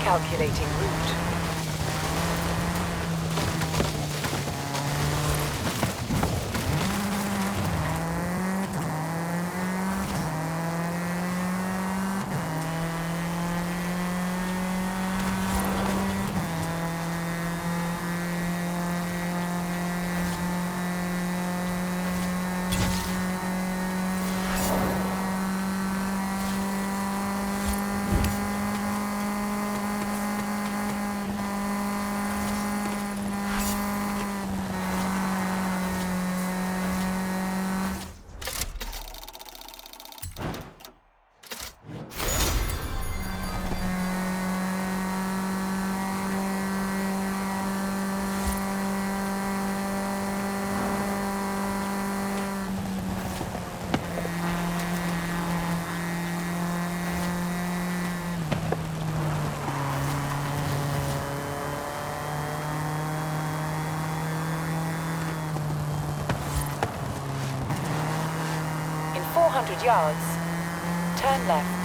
Calculating route. In 400 yards, turn left.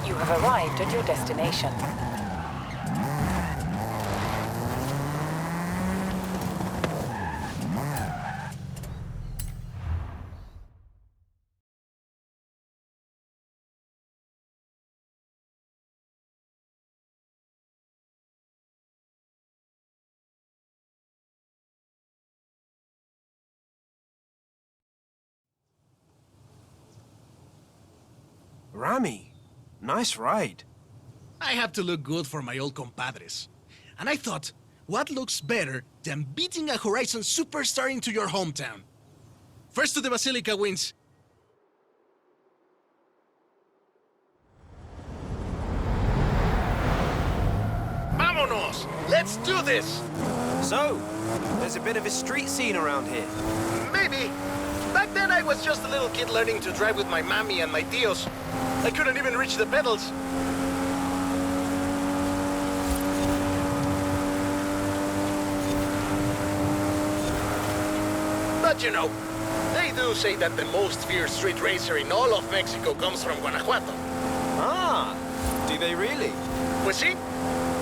You have arrived at your destination. Rami, nice ride. I have to look good for my old compadres. And I thought, what looks better than beating a Horizon superstar into your hometown? First to the Basilica wins. Vámonos! Let's do this! So, there's a bit of a street scene around here. Maybe. Back then I was just a little kid learning to drive with my mommy and my tios. I couldn't even reach the pedals. But you know, they do say that the most fierce street racer in all of Mexico comes from Guanajuato. Ah, do they really? Pues sí,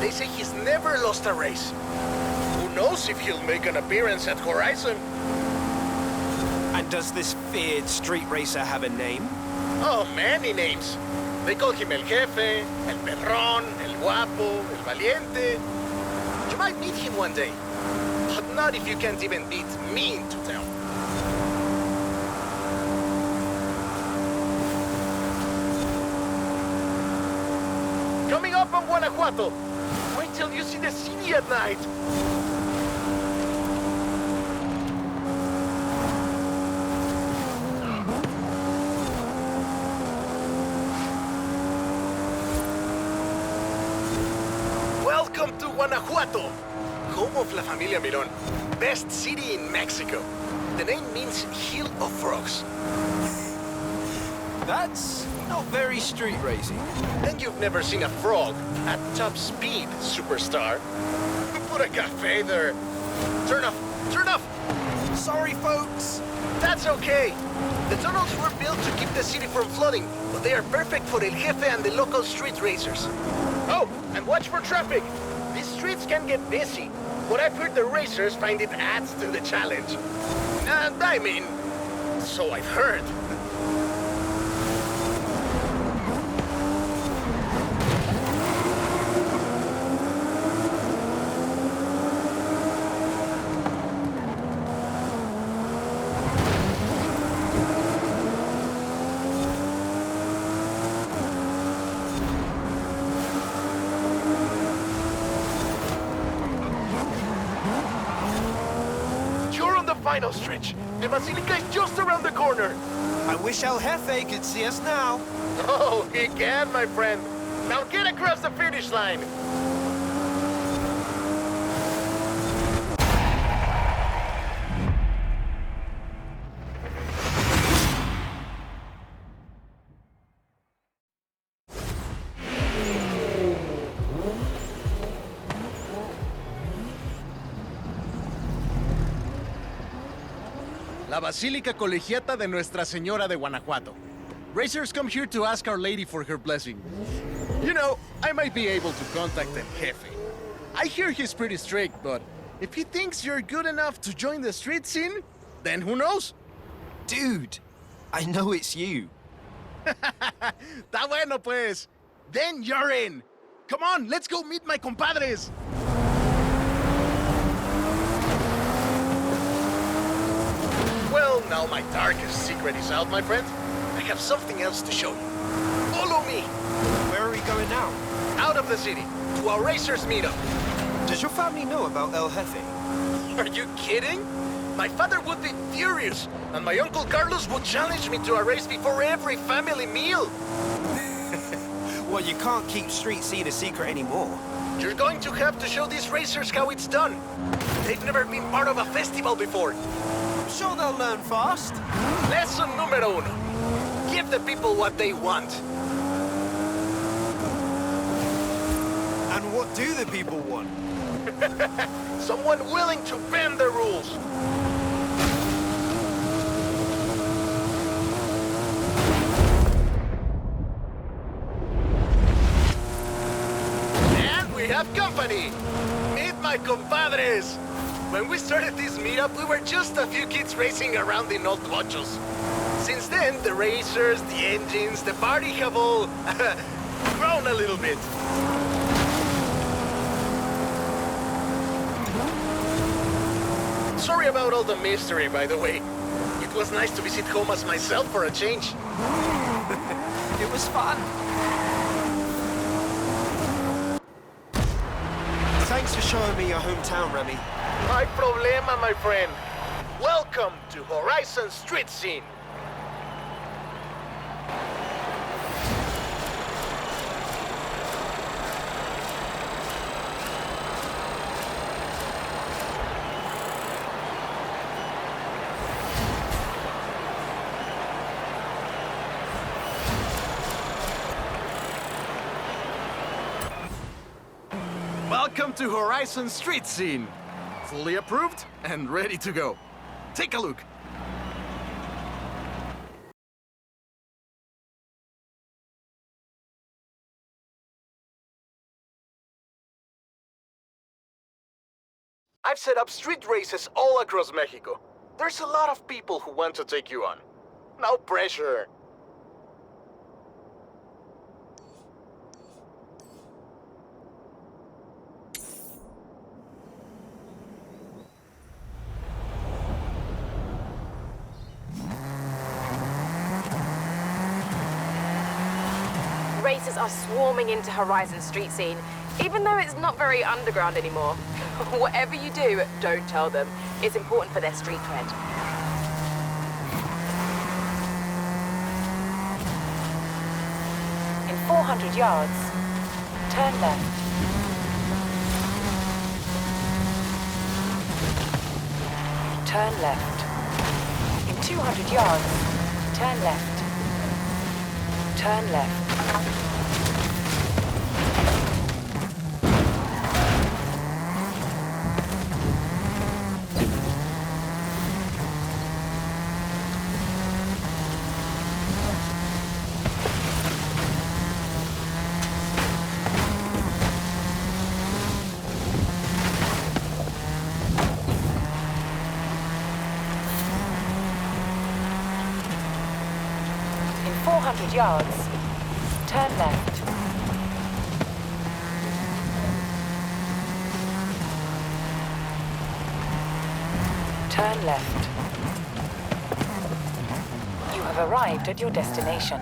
they say he's never lost a race. Who knows if he'll make an appearance at Horizon? And does this feared street racer have a name? Oh, many names. They call him El Jefe, El Perrón, El Guapo, El Valiente. You might meet him one day, but not if you can't even beat me into town. Coming up on Guanajuato. Wait till you see the city at night. Welcome to Guanajuato, home of La Familia Mirón, best city in Mexico. The name means Hill of Frogs. That's not very street racing. And you've never seen a frog at top speed, superstar. Put a cafe there. Turn off, turn off. Sorry, folks. That's okay. The tunnels were built to keep the city from flooding, but they are perfect for El Jefe and the local street racers. Oh, and watch for traffic. These streets can get busy, but I've heard the racers find it adds to the challenge. And I mean, so I've heard. Final stretch. The Basilica is just around the corner. I wish El Jefe could see us now. Oh, he can, my friend. Now get across the finish line. La Basílica Colegiata de Nuestra Señora de Guanajuato. Racers come here to ask Our Lady for her blessing. You know, I might be able to contact El Jefe. I hear he's pretty strict, but if he thinks you're good enough to join the street scene, then who knows? Dude, I know it's you. Está bueno, pues. Then you're in. Come on, let's go meet my compadres. Well, now my darkest secret is out, my friend. I have something else to show you. Follow me. Where are we going now? Out of the city, to our racers meetup. Does your family know about El Jefe? Are you kidding? My father would be furious, and my Uncle Carlos would challenge me to a race before every family meal. Well, you can't keep street scene a secret anymore. You're going to have to show these racers how it's done. They've never been part of a festival before. I'm sure they'll learn fast. Lesson número uno. Give the people what they want. And what do the people want? Someone willing to bend the rules. And we have company. Meet my compadres. When we started this meetup, we were just a few kids racing around in old cochos. Since then, the racers, the engines, the party have all grown a little bit. Sorry about all the mystery, by the way. It was nice to visit home as myself for a change. It was fun. Thanks for showing me your hometown, Remy. My problema, my friend. Welcome to Horizon Street Scene. Welcome to Horizon Street Scene. Fully approved and ready to go. Take a look. I've set up street races all across Mexico. There's a lot of people who want to take you on. No pressure. Racers are swarming into Horizon Street Scene, even though it's not very underground anymore. Whatever you do, don't tell them. It's important for their street cred. In 400 yards, turn left. Turn left. In 200 yards, turn left. Turn left. In 400 yards, turn left. Turn left. You have arrived at your destination.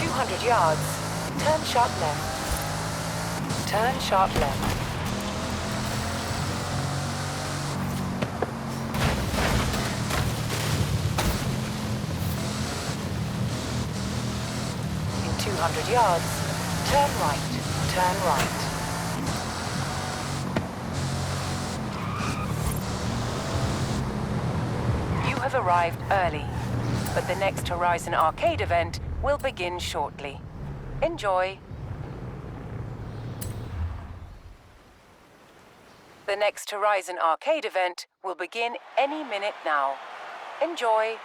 200 yards, turn sharp left. Turn sharp left. In 200 yards, turn right. Turn right. You have arrived early, but the next Horizon Arcade event will begin shortly. Enjoy. The next Horizon Arcade event will begin any minute now. Enjoy.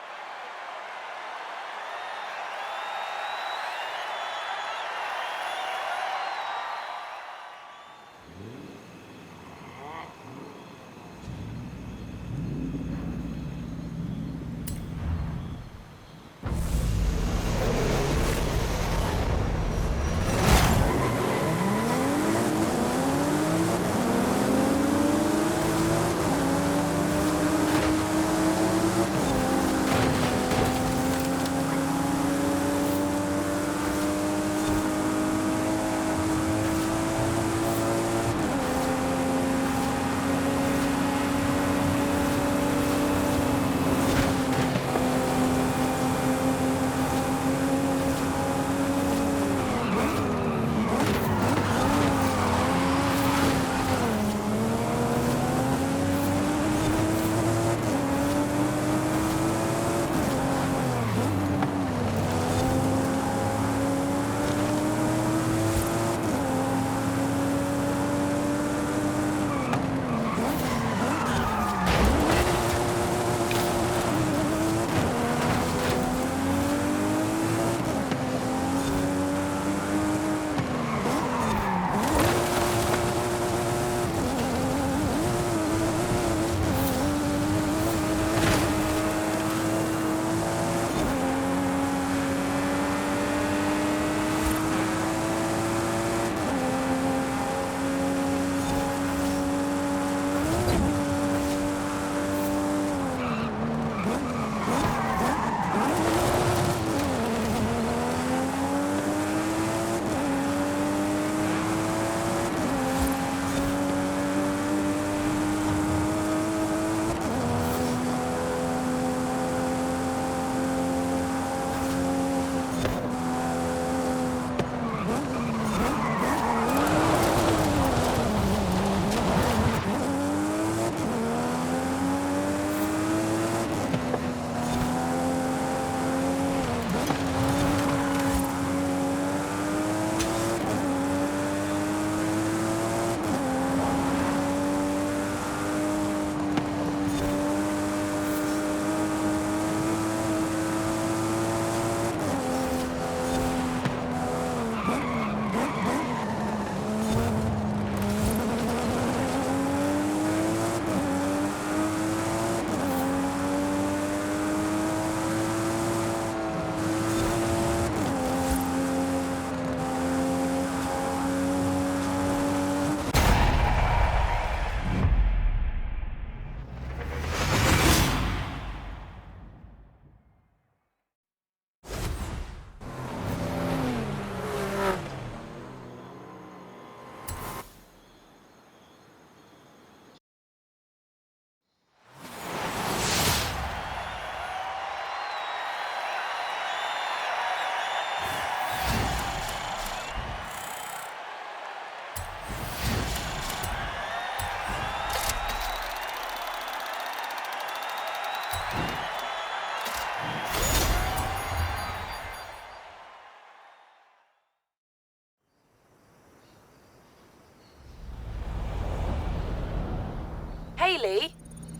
Hey, Lee.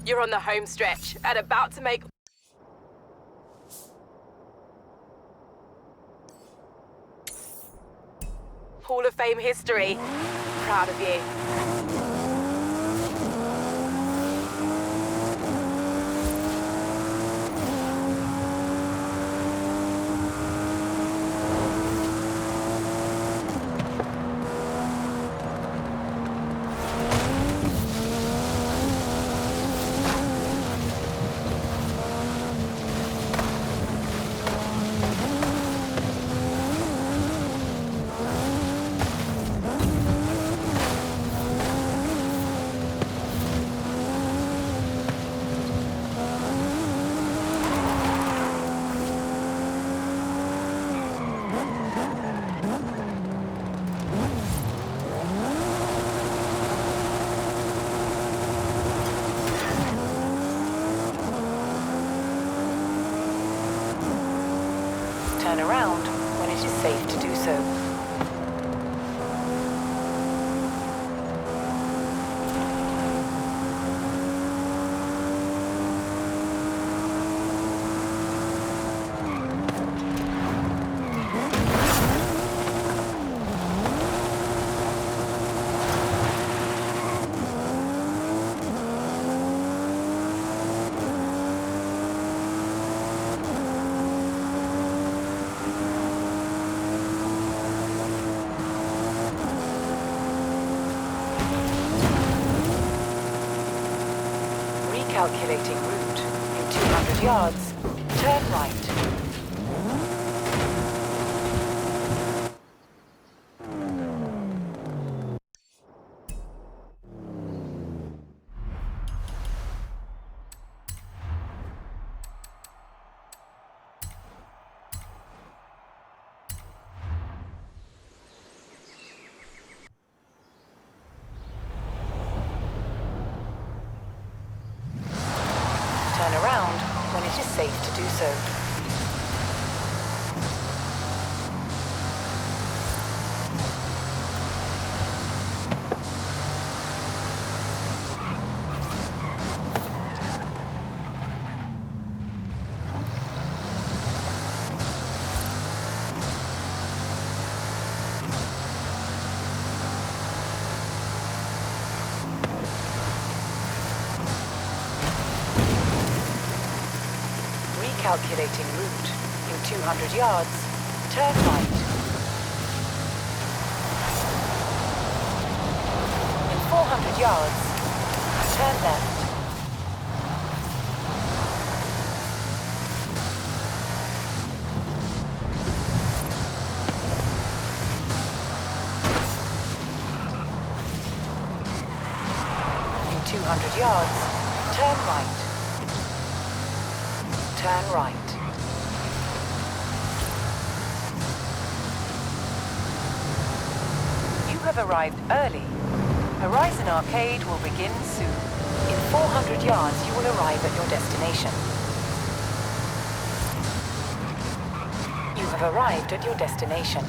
You're on the home stretch and about to make Hall of Fame history. Proud of you. Turn around when it is safe to do so. Calculating route. In 200 yards, turn right. Turn around when it is safe to do so. Calculating route. In 200 yards, turn right. In 400 yards, turn left. In 200 yards, turn right. Turn right. You have arrived early. Horizon Arcade will begin soon. In 400 yards, you will arrive at your destination. You have arrived at your destination.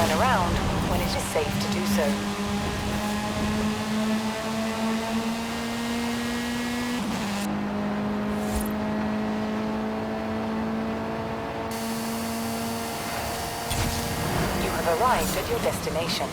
turn around when it is safe to do so. You have arrived at your destination.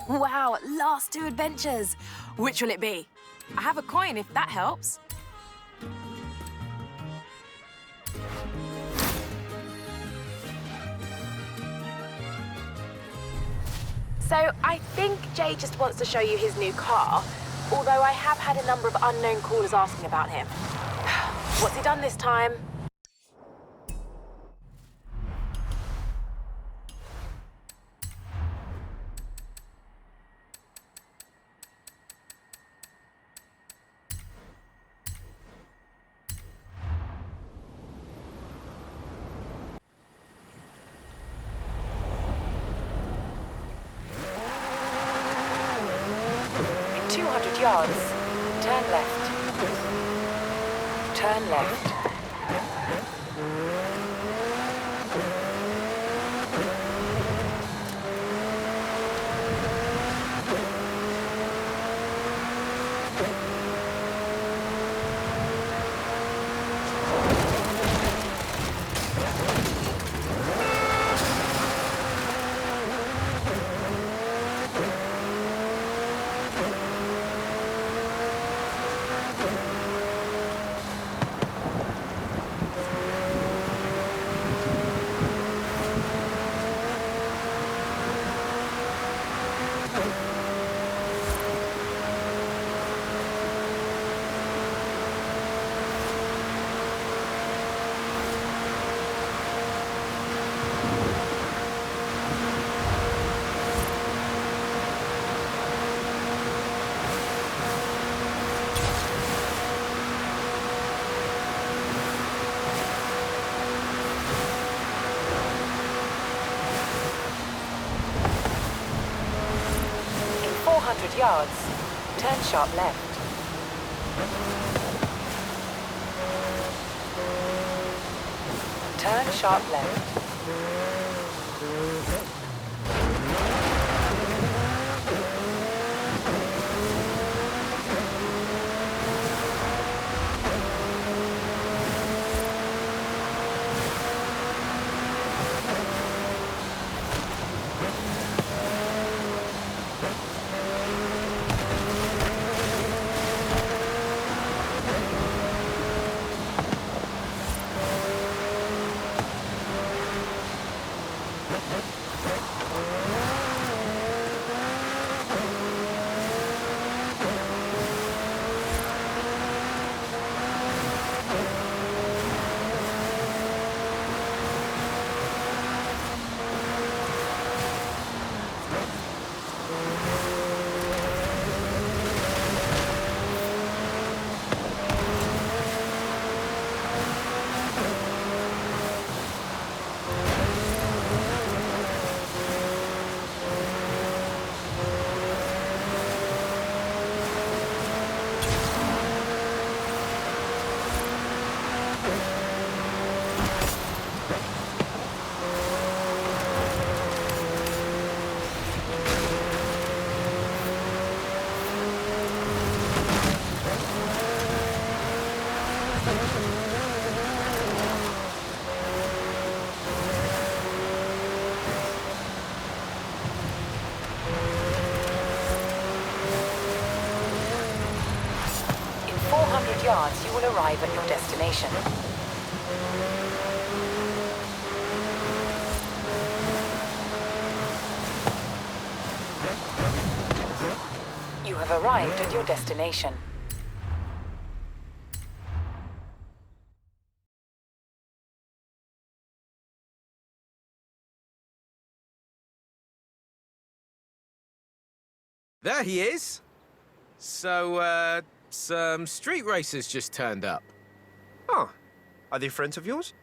Wow, last two adventures. Which will it be? I have a coin if that helps. So I think Jay just wants to show you his new car, although I have had a number of unknown callers asking about him. What's he done this time? In 200 yards, turn left. Turn left. In 400 yards, turn sharp left. Turn sharp left. In 400 yards, you will arrive at your destination. You have arrived at your destination. There he is. So, some street racers just turned up. Oh, are they friends of yours?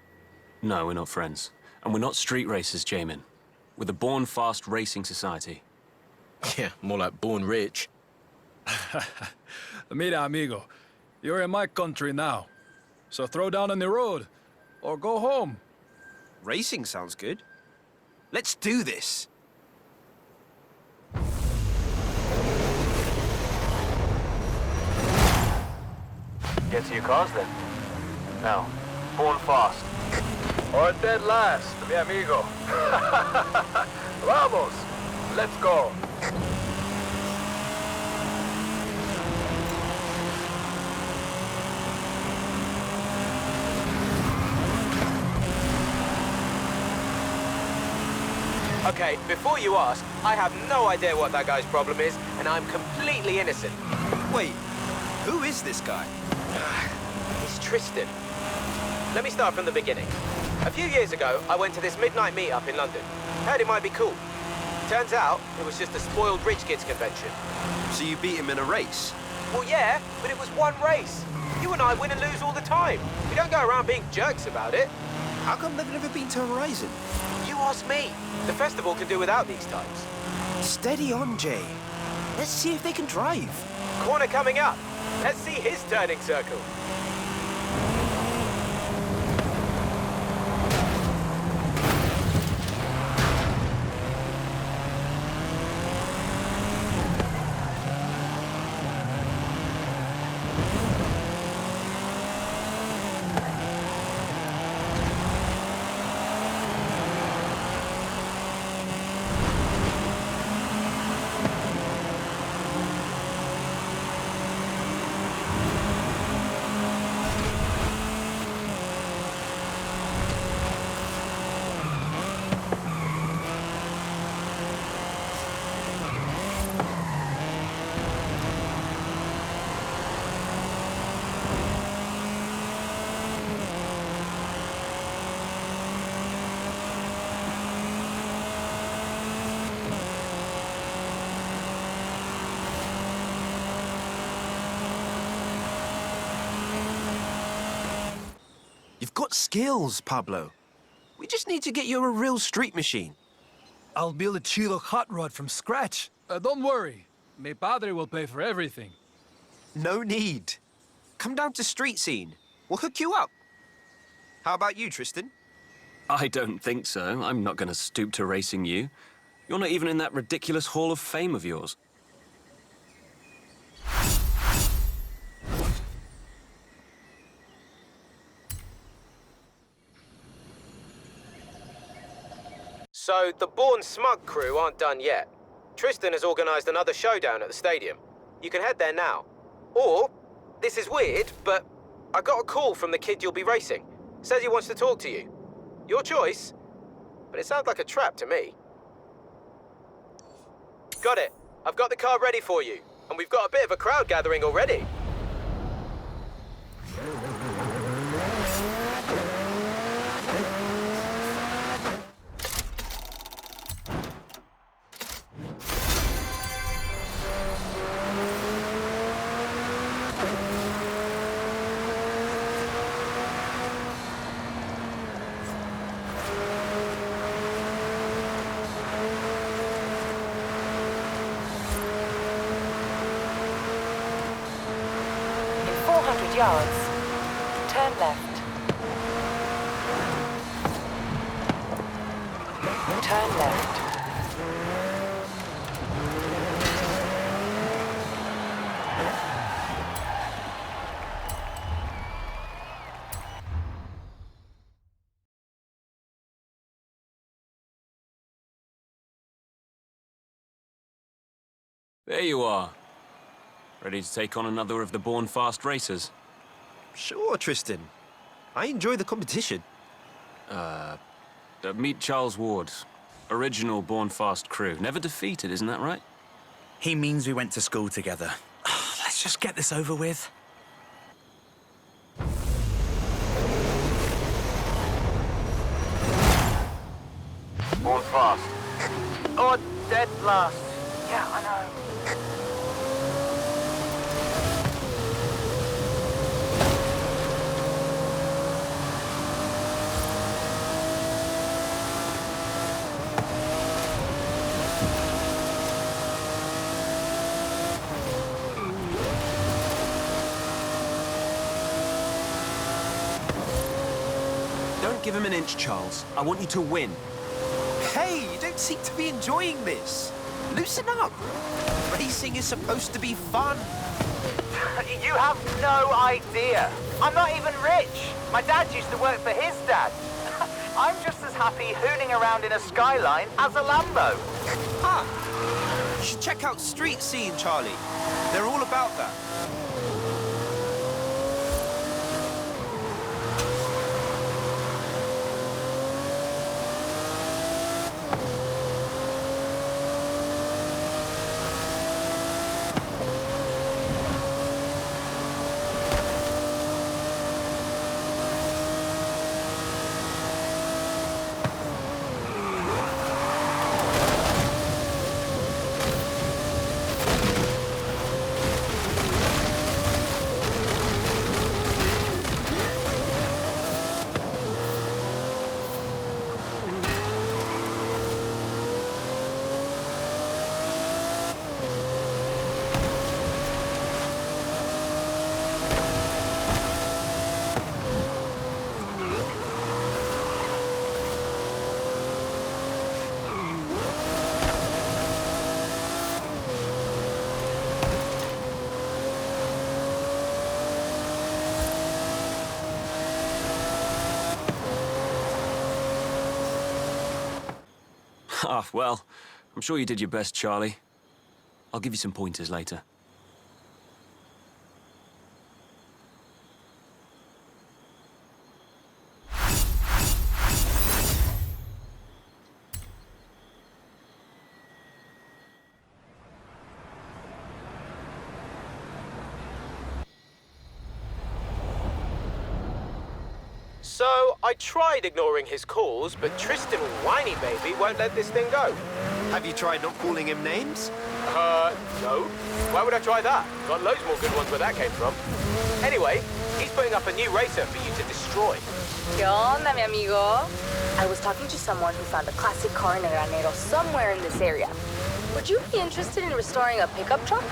No, we're not friends. And we're not street racers, Jamin. We're the Born Fast Racing Society. Yeah, more like born rich. Mira, amigo, you're in my country now. So throw down on the road, or go home. Racing sounds good. Let's do this. Get to your cars then. Now, born fast. Or dead last, mi amigo. Vamos, let's go. Okay, before you ask, I have no idea what that guy's problem is, and I'm completely innocent. Wait, who is this guy? He's Tristan. Let me start from the beginning. A few years ago, I went to this midnight meetup in London. Heard it might be cool. Turns out, it was just a spoiled rich kids convention. So you beat him in a race? Well, yeah, but it was one race. You and I win and lose all the time. We don't go around being jerks about it. How come they've never been to Horizon? You ask me. The festival can do without these types. Steady on, Jay. Let's see if they can drive. Corner coming up. Let's see his turning circle. You've got skills, Pablo. We just need to get you a real street machine. I'll build a chido hot rod from scratch. Don't worry. Mi padre will pay for everything. No need. Come down to Street Scene. We'll hook you up. How about you, Tristan? I don't think so. I'm not going to stoop to racing you. You're not even in that ridiculous Hall of Fame of yours. So, the Born Smug crew aren't done yet. Tristan has organised another showdown at the stadium. You can head there now. Or, this is weird, but I got a call from the kid you'll be racing. Says he wants to talk to you. Your choice, but it sounds like a trap to me. Got it. I've got the car ready for you, and we've got a bit of a crowd gathering already. In 400 yards, turn left. Turn left. There you are. Ready to take on another of the Born Fast racers? Sure, Tristan. I enjoy the competition. Meet Charles Ward. Original Born Fast crew. Never defeated, isn't that right? He means we went to school together. Let's just get this over with. Born fast. Oh, dead last. Yeah, I know. Don't give him an inch, Charles. I want you to win. Hey, you don't seem to be enjoying this. Loosen up. Racing is supposed to be fun. You have no idea. I'm not even rich. My dad used to work for his dad. I'm just as happy hooning around in a Skyline as a Lambo. Ah, you should check out Street Scene, Charlie. They're all about that. Ah, well, I'm sure you did your best, Charlie. I'll give you some pointers later. So, I tried ignoring his calls, but Tristan Whiny Baby won't let this thing go. Have you tried not calling him names? No. Why would I try that? Got loads more good ones where that came from. Anyway, he's putting up a new racer for you to destroy. ¿Qué onda, mi amigo? I was talking to someone who found a classic car in a granero somewhere in this area. Would you be interested in restoring a pickup truck?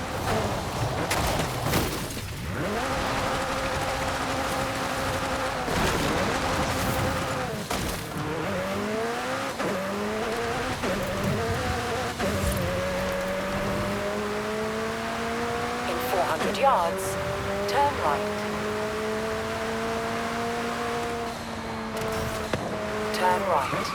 In 400 yards, turn right. Turn right.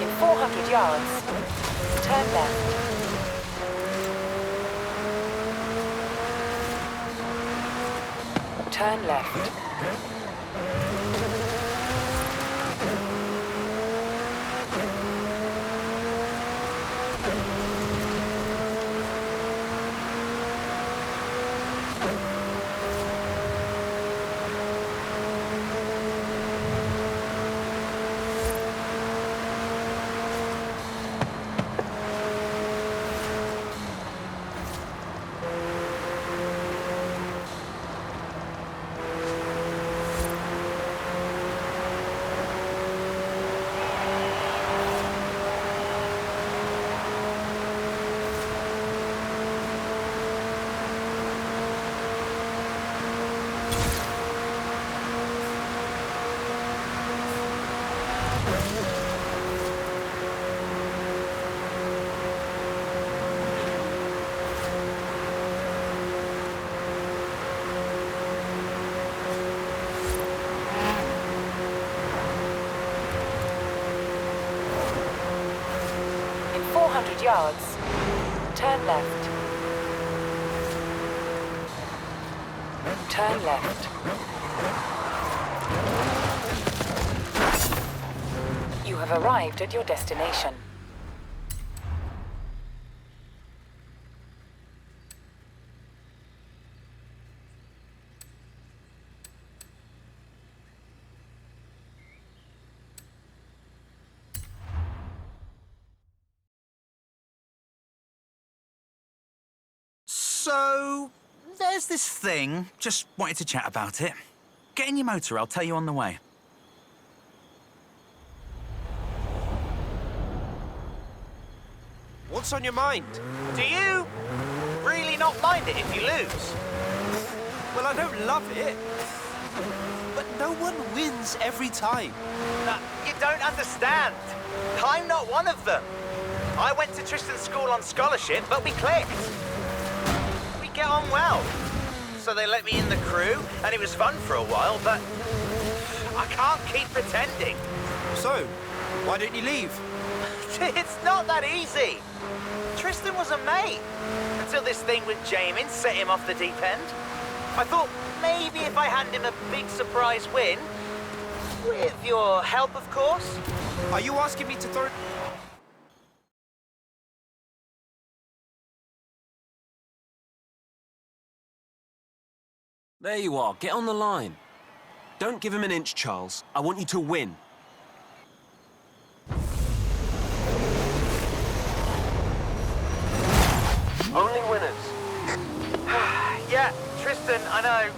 In 400 yards, turn left. Turn left. In 400 yards, turn left. Turn left. You have arrived at your destination. So, there's this thing. Just wanted to chat about it. Get in your motor, I'll tell you on the way. What's on your mind? Do you really not mind it if you lose? Well, I don't love it. But no one wins every time. Nah, you don't understand. I'm not one of them. I went to Tristan's school on scholarship, but we clicked. We get on well. So they let me in the crew, and it was fun for a while, but I can't keep pretending. So, why don't you leave? It's not that easy. Tristan was a mate until this thing with Jamin set him off the deep end. I thought maybe if I hand him a big surprise win, with your help, of course. Are you asking me to throw... There you are. Get on the line. Don't give him an inch, Charles. I want you to win. Only winners. Yeah, Tristan, I know.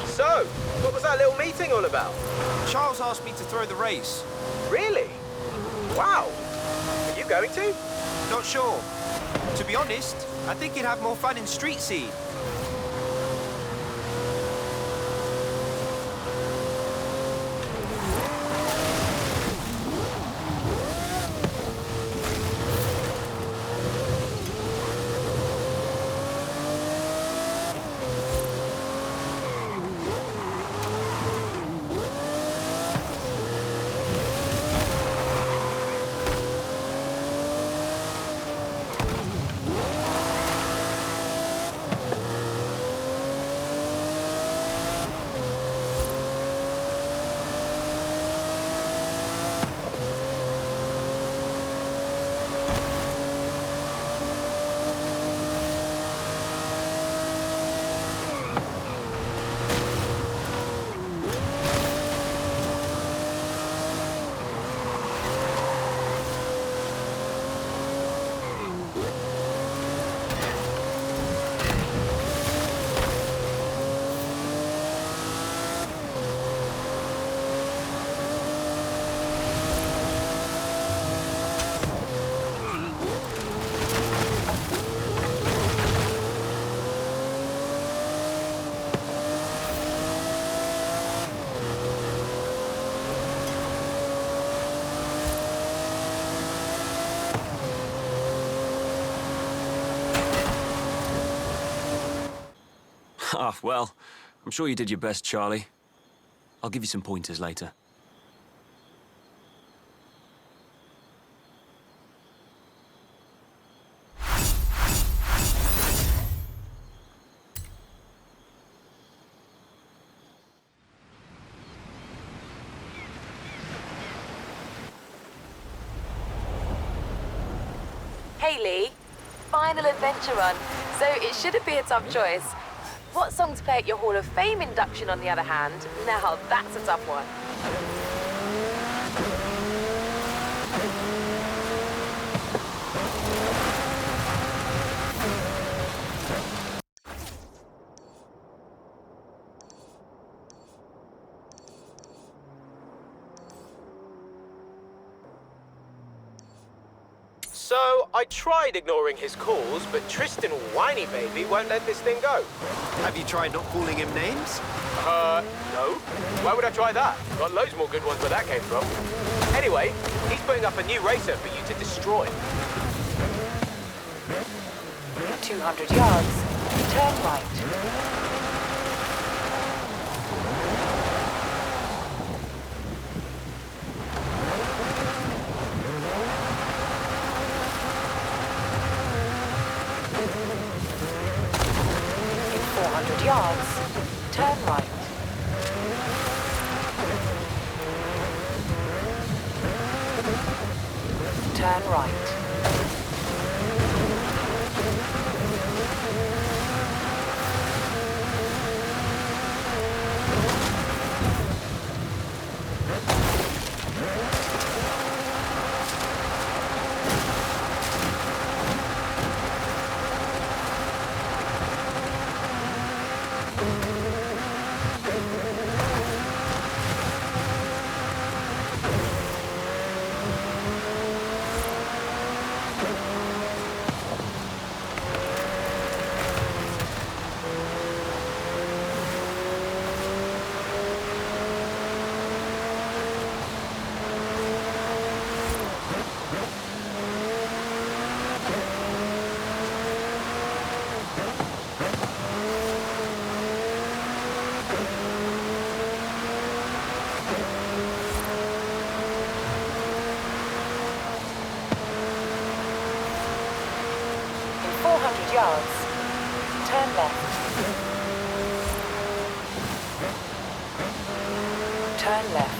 So, what was that little meeting all about? Charles asked me to throw the race. Really? Wow. Are you going to? Not sure. To be honest, I think you'd have more fun in street scene. Ah, well, I'm sure you did your best, Charlie. I'll give you some pointers later. Hey Lee, final adventure run, so it shouldn't be a tough choice. What song to play at your Hall of Fame induction, on the other hand? Now that's a tough one. So, I tried ignoring his calls, but Tristan Whiny Baby won't let this thing go. Have you tried not calling him names? No. Why would I try that? Got loads more good ones where that came from. Anyway, he's putting up a new racer for you to destroy. 200 yards. Turn right. In 400 yards, turn right. Turn right. Yards. Turn left. Turn left.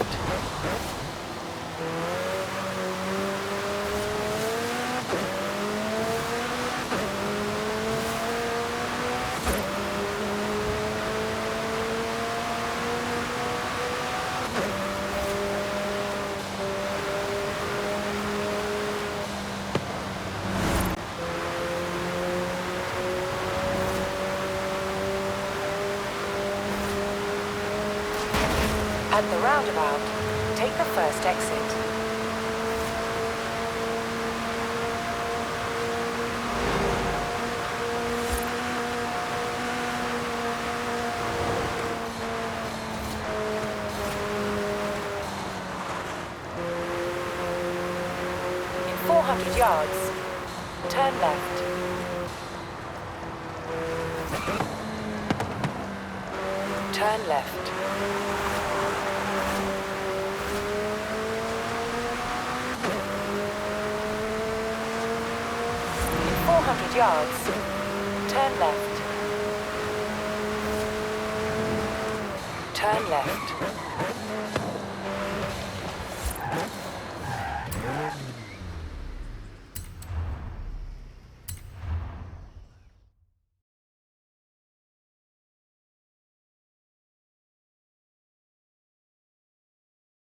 At the roundabout, take the first exit. In 400 yards, turn left. Turn left. In 400 yards, turn left. Turn left.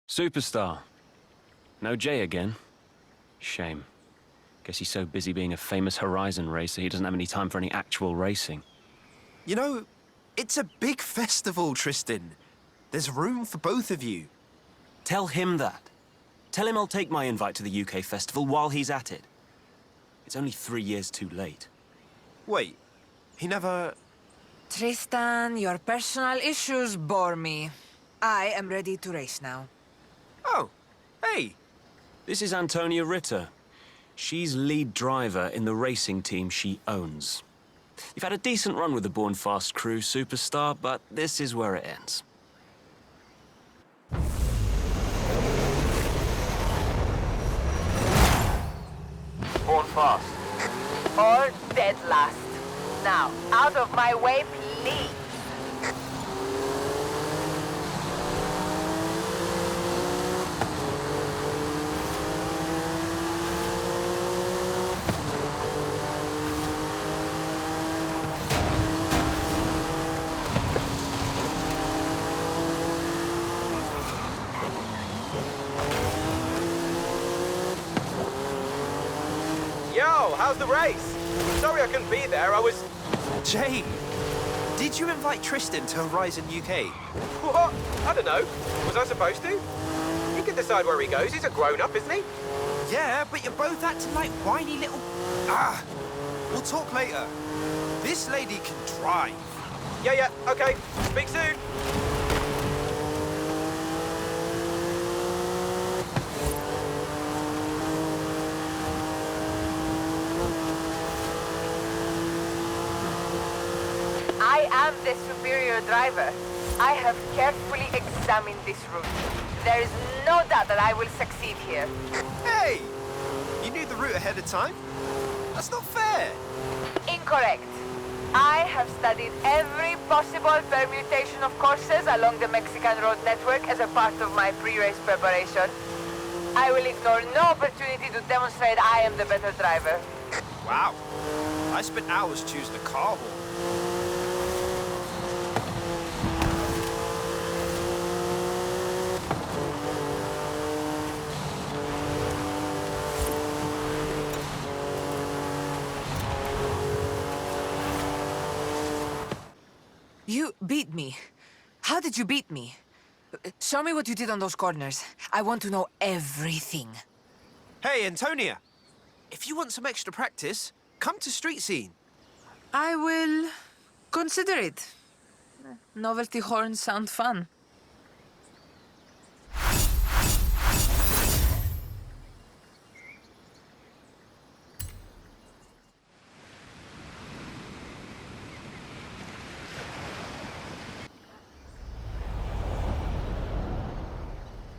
Superstar. No Jay again. Shame. Guess he's so busy being a famous Horizon racer, he doesn't have any time for any actual racing. You know, it's a big festival, Tristan. There's room for both of you. Tell him that. Tell him I'll take my invite to the UK festival while he's at it. It's only 3 years too late. Wait, he never... Tristan, your personal issues bore me. I am ready to race now. Oh, hey. This is Antonia Ritter. She's lead driver in the racing team she owns. You've had a decent run with the Born Fast crew, Superstar, but this is where it ends. Born fast. Or dead last. Now, out of my way, please. Yo, how's the race? Sorry I couldn't be there, I was... Jay, did you invite Tristan to Horizon UK? What? I don't know. Was I supposed to? He can decide where he goes, he's a grown-up, isn't he? Yeah, but you're both acting like whiny little... Ah! We'll talk later. This lady can drive. Yeah, okay. Speak soon. I am the superior driver. I have carefully examined this route. There is no doubt that I will succeed here. Hey! You knew the route ahead of time? That's not fair. Incorrect. I have studied every possible permutation of courses along the Mexican road network as a part of my pre-race preparation. I will ignore no opportunity to demonstrate I am the better driver. Wow. I spent hours choosing a car horn. You beat me. How did you beat me? Show me what you did on those corners. I want to know everything. Hey, Antonia. If you want some extra practice, come to Street Scene. I will consider it. Novelty horns sound fun.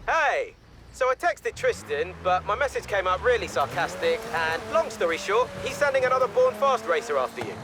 Hey! So I texted Tristan, but my message came up really sarcastic, and long story short, he's sending another Born Fast racer after you.